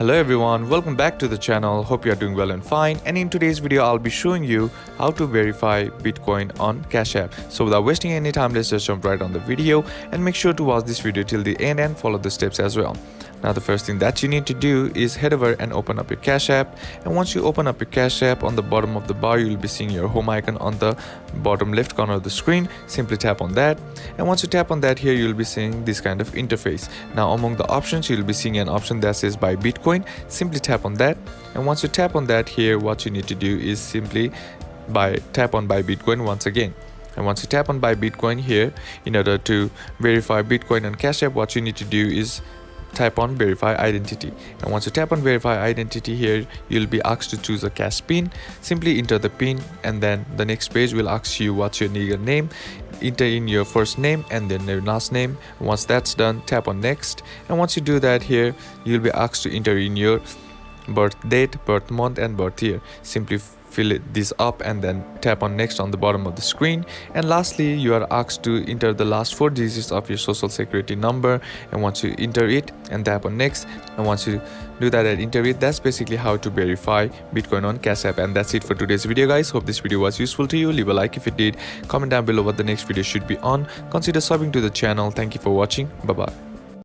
Hello everyone, welcome back to the channel. Hope you are doing well and fine. And in today's video, I'll be showing you how to verify Bitcoin on Cash App. So without wasting any time, let's just jump right on the video and make sure to watch this video till the end and follow the steps as well. Now the first thing that you need to do is head over and open up your Cash App. And once you open up your Cash App, on the bottom of the bar, you'll be seeing your home icon on the bottom left corner of the screen. Simply tap on that. And once you tap on that, here you'll be seeing this kind of interface. Now among the options, you'll be seeing an option that says buy Bitcoin. Simply tap on that. And once you tap on that, here what you need to do is simply tap on buy Bitcoin once again. And once you tap on buy Bitcoin here, in order to verify Bitcoin on Cash App, what you need to do is tap on verify identity. And once you tap on verify identity here, you'll be asked to choose a cash pin. Simply enter the pin, and then the next page will ask you what's your legal name. Enter in your first name and then your last name. Once that's done, tap on next. And once you do that here, you'll be asked to enter in your birth date, birth month and birth year. Simply fill this up and then tap on next on the bottom of the screen. And lastly, you are asked to enter the last 4 digits of your social security number. And once you enter it and tap on next, and once you do that and enter it, that's basically how to verify Bitcoin on Cash App. And that's it for today's video, guys. Hope this video was useful to you. Leave a like if it did. Comment down below what the next video should be on. Consider subbing to the channel. Thank you for watching. Bye bye.